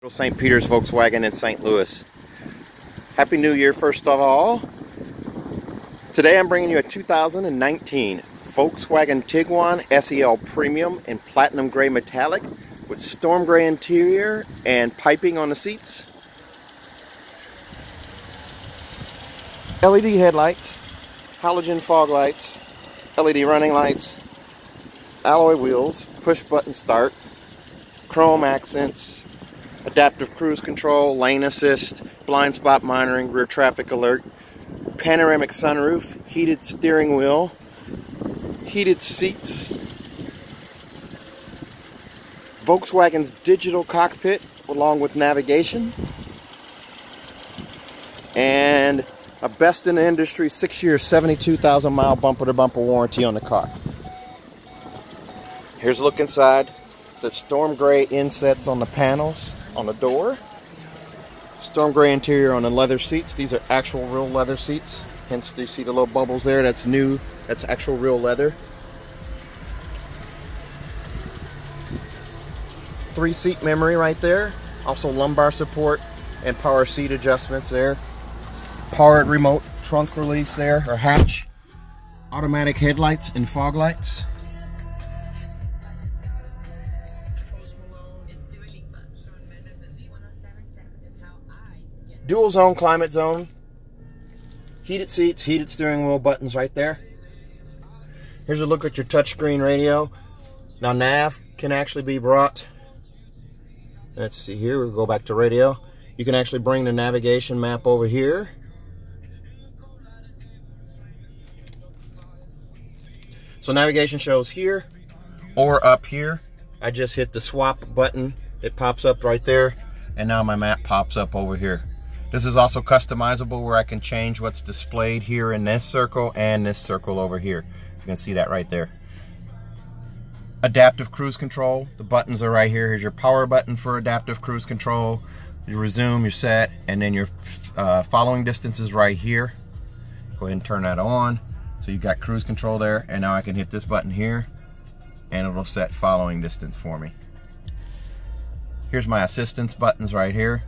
St. Peter's Volkswagen in St. Louis. Happy New Year first of all. Today I'm bringing you a 2019 Volkswagen Tiguan SEL Premium in platinum gray metallic with storm gray interior and piping on the seats. LED headlights, halogen fog lights, LED running lights, alloy wheels, push button start, chrome accents, adaptive cruise control, lane assist, blind spot monitoring, rear traffic alert, panoramic sunroof, heated steering wheel, heated seats, Volkswagen's digital cockpit along with navigation, and a best in the industry 6-year 72,000 mile bumper to bumper warranty on the car. Here's a look inside. The storm gray insets on the panels on the door. Storm gray interior on the leather seats. These are actual real leather seats. Hence you see the little bubbles there. That's new. That's actual real leather. 3-seat memory right there. Also lumbar support and power seat adjustments there. Powered remote trunk release there, or hatch. Automatic headlights and fog lights. Dual zone climate zone, heated seats, heated steering wheel buttons right there. Here's a look at your touchscreen radio. Now nav can actually be brought. Let's see here, we'll go back to radio. You can actually bring the navigation map over here. So navigation shows here or up here. I just hit the swap button. It pops up right there. And now my map pops up over here. This is also customizable where I can change what's displayed here in this circle and this circle over here. You can see that right there. Adaptive cruise control. The buttons are right here. Here's your power button for adaptive cruise control. You resume, your set, and then your following distance is right here. Go ahead and turn that on. So you got cruise control there, and now I can hit this button here and it'll set following distance for me. Here's my assistance buttons right here.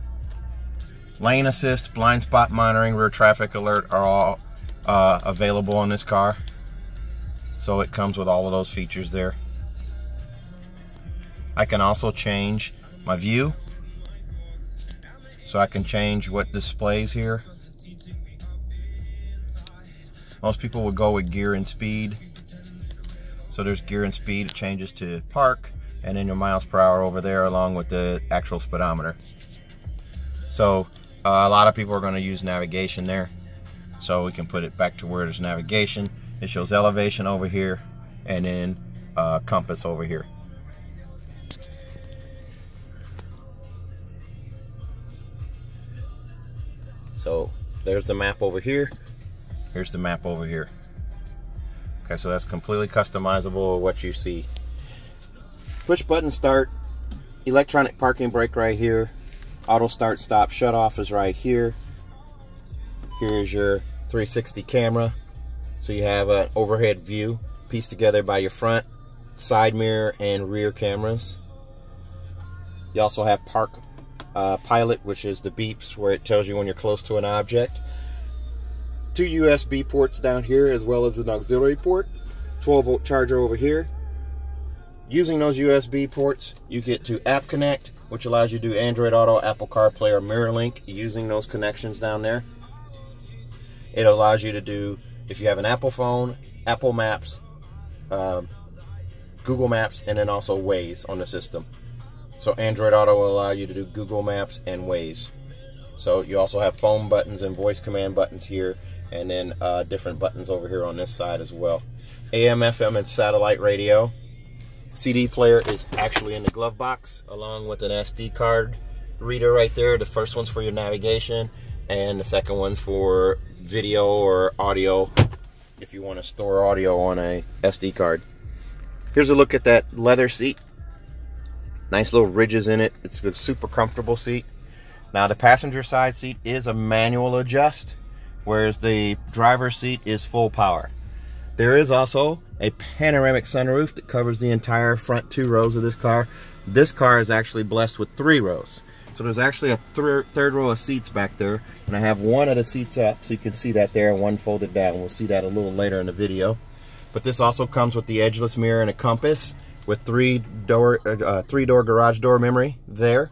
Lane assist, blind spot monitoring, rear traffic alert are all available on this car. So it comes with all of those features there. I can also change my view. So I can change what displays here. Most people would go with gear and speed. So there's gear and speed, it changes to park, and then your miles per hour over there along with the actual speedometer. So a lot of people are going to use navigation there. So we can put it back to where there's navigation. It shows elevation over here and then compass over here. So there's the map over here. Here's the map over here. Okay, so that's completely customizable what you see. Push button start, electronic parking brake right here. Auto start stop shut off is right here. Here's your 360 camera. So you have an overhead view pieced together by your front, side mirror, and rear cameras. You also have park pilot, which is the beeps where it tells you when you're close to an object. 2 USB ports down here as well as an auxiliary port. 12-volt charger over here. Using those USB ports, you get to App Connect, which allows you to do Android Auto, Apple CarPlay, or MirrorLink using those connections down there. It allows you to do, if you have an Apple phone, Apple Maps, Google Maps, and then also Waze on the system. So Android Auto will allow you to do Google Maps and Waze. So you also have phone buttons and voice command buttons here, and then different buttons over here on this side as well. AM, FM, and satellite radio. CD player is actually in the glove box along with an SD card reader right there. The first one's for your navigation and the second one's for video or audio if you want to store audio on a SD card. Here's a look at that leather seat. Nice little ridges in it. It's a super comfortable seat. Now the passenger side seat is a manual adjust, whereas the driver's seat is full power. There is also a panoramic sunroof that covers the entire front 2 rows of this car. This car is actually blessed with 3 rows. So there's actually a third row of seats back there, and I have one of the seats up, so you can see that there, and one folded down. We'll see that a little later in the video. But this also comes with the edgeless mirror and a compass with three-door garage door memory there.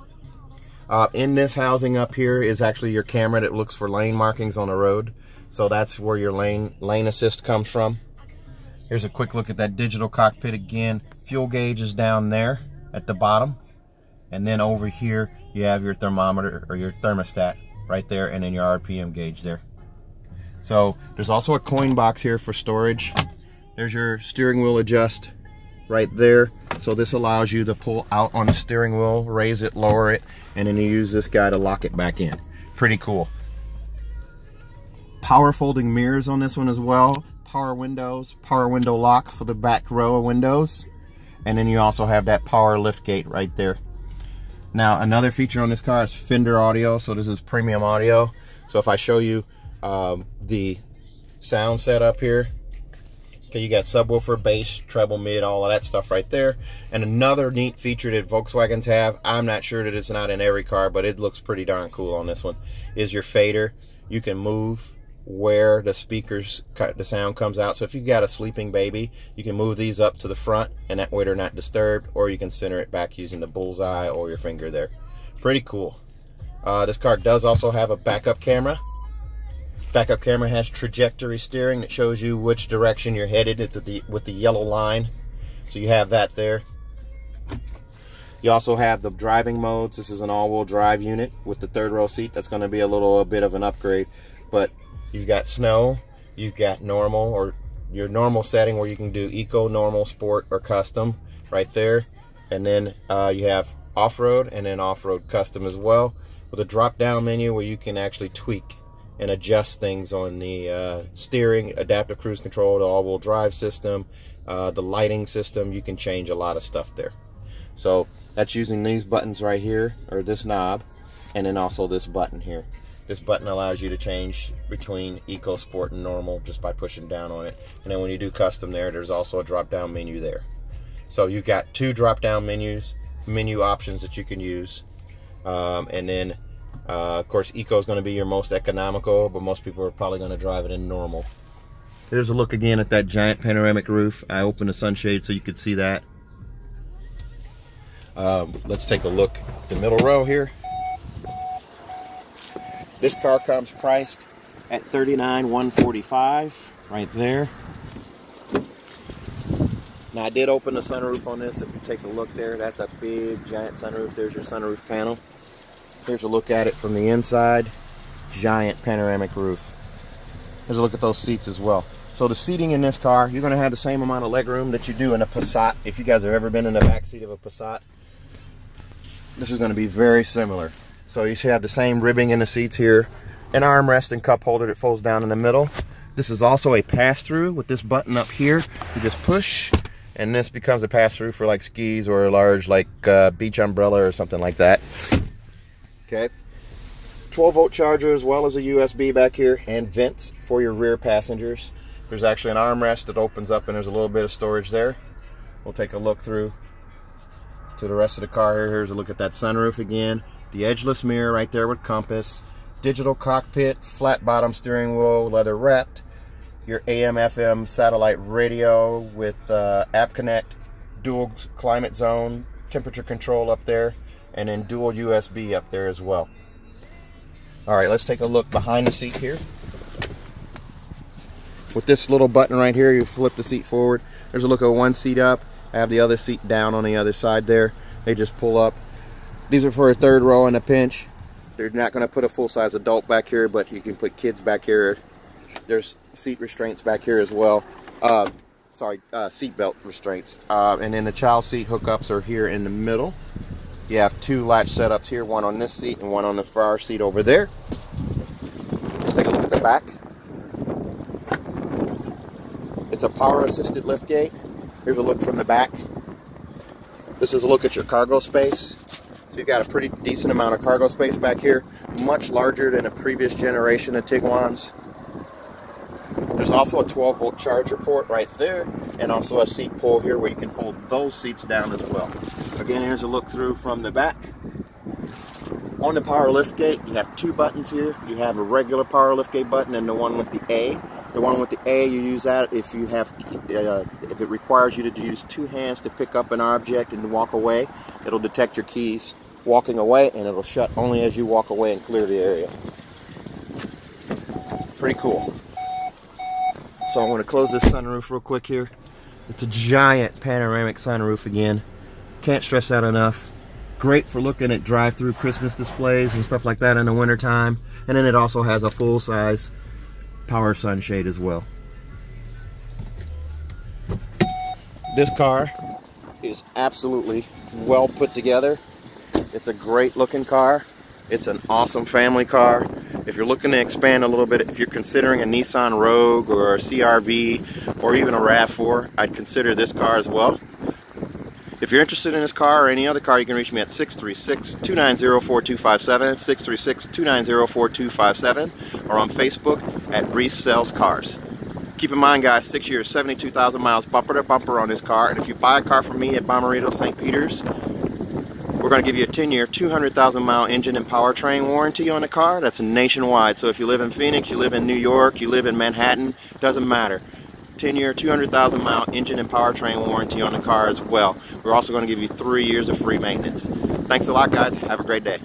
In this housing up here is actually your camera that looks for lane markings on the road. So that's where your lane assist comes from. Here's a quick look at that digital cockpit again. Fuel gauge is down there at the bottom. And then over here, you have your thermometer or your thermostat right there, and then your RPM gauge there. So there's also a coin box here for storage. There's your steering wheel adjust right there. So this allows you to pull out on the steering wheel, raise it, lower it, and then you use this guy to lock it back in. Pretty cool. Power folding mirrors on this one as well. Power windows, power window lock for the back row of windows. And then you also have that power lift gate right there. Now, another feature on this car is Fender audio. So this is premium audio. So if I show you the sound setup here, okay, you got subwoofer, bass, treble, mid, all of that stuff right there. And another neat feature that Volkswagens have, I'm not sure that it's not in every car, but it looks pretty darn cool on this one, is your fader. You can move where the speakers, the sound comes out. So if you got a sleeping baby, you can move these up to the front, and that way they're not disturbed, or you can center it back using the bullseye or your finger there. Pretty cool. This car does also have a backup camera. Backup camera has trajectory steering that shows you which direction you're headed with the yellow line. So you have that there. You also have the driving modes. This is an all-wheel drive unit with the third row seat. That's going to be a little bit of an upgrade, but you've got snow, you've got normal, or your normal setting where you can do eco, normal, sport, or custom right there. And then you have off-road and then off-road custom as well, with a drop-down menu where you can actually tweak and adjust things on the steering, adaptive cruise control, the all-wheel drive system, the lighting system. You can change a lot of stuff there. So that's using these buttons right here, or this knob, and then also this button here. This button allows you to change between eco, sport, and normal just by pushing down on it. And then when you do custom there's also a drop-down menu there. So you've got two drop-down menu options that you can use. And then, of course, eco is going to be your most economical, but most people are probably going to drive it in normal. Here's a look again at that giant panoramic roof. I opened the sunshade so you could see that. Let's take a look at the middle row here. This car comes priced at $39,145 right there. Now I did open the sunroof on this. If you take a look there, that's a big giant sunroof. There's your sunroof panel. Here's a look at it from the inside. Giant panoramic roof. Here's a look at those seats as well. So the seating in this car, you're going to have the same amount of leg room that you do in a Passat. If you guys have ever been in the back seat of a Passat, this is going to be very similar. So you should have the same ribbing in the seats here, an armrest and cup holder that folds down in the middle. This is also a pass-through with this button up here. You just push, and this becomes a pass-through for like skis or a large like beach umbrella or something like that. Okay. 12-volt charger as well as a USB back here, and vents for your rear passengers. There's actually an armrest that opens up, and there's a little bit of storage there. We'll take a look through to the rest of the car here. Here's a look at that sunroof again. The edgeless mirror right there with compass. Digital cockpit, flat bottom steering wheel, leather wrapped. Your AM/FM satellite radio with App Connect, dual climate zone, temperature control up there, and then dual USB up there as well. All right, let's take a look behind the seat here. With this little button right here, you flip the seat forward. There's a look at one seat up. I have the other seat down on the other side there. They just pull up. These are for a third row in a pinch. They're not going to put a full-size adult back here, but you can put kids back here. There's seat restraints back here as well. Seat belt restraints. And then the child seat hookups are here in the middle. You have two latch setups here, one on this seat and one on the far seat over there. Let's take a look at the back. It's a power-assisted liftgate. Here's a look from the back. This is a look at your cargo space. So you've got a pretty decent amount of cargo space back here, much larger than a previous generation of Tiguan's. There's also a 12-volt charger port right there, and also a seat pull here where you can fold those seats down as well. Again, here's a look through from the back. On the power liftgate, you have two buttons here. You have a regular power liftgate button and the one with the A. The one with the A, you use that if you have, if it requires you to use two hands to pick up an object and walk away. It'll detect your keys walking away, and it'll shut only as you walk away and clear the area. Pretty cool. So I'm going to close this sunroof real quick here. It's a giant panoramic sunroof again. Can't stress that enough. Great for looking at drive-through Christmas displays and stuff like that in the wintertime. And then it also has a full-size power sunshade as well. This car is absolutely well put together. It's a great looking car. It's an awesome family car. If you're looking to expand a little bit, if you're considering a Nissan Rogue or a CR-V or even a RAV4, I'd consider this car as well. If you're interested in this car or any other car, you can reach me at 636-290-4257, 636-290-4257, or on Facebook at Reese Sells Cars. Keep in mind, guys, 6 years, 72,000 miles, bumper to bumper on this car. And if you buy a car from me at Bommarito, St. Peter's, we're going to give you a 10-year, 200,000 mile engine and powertrain warranty on the car. That's nationwide. So if you live in Phoenix, you live in New York, you live in Manhattan, doesn't matter. 10-year, 200,000 mile engine and powertrain warranty on the car as well. We're also going to give you 3 years of free maintenance. Thanks a lot, guys. Have a great day.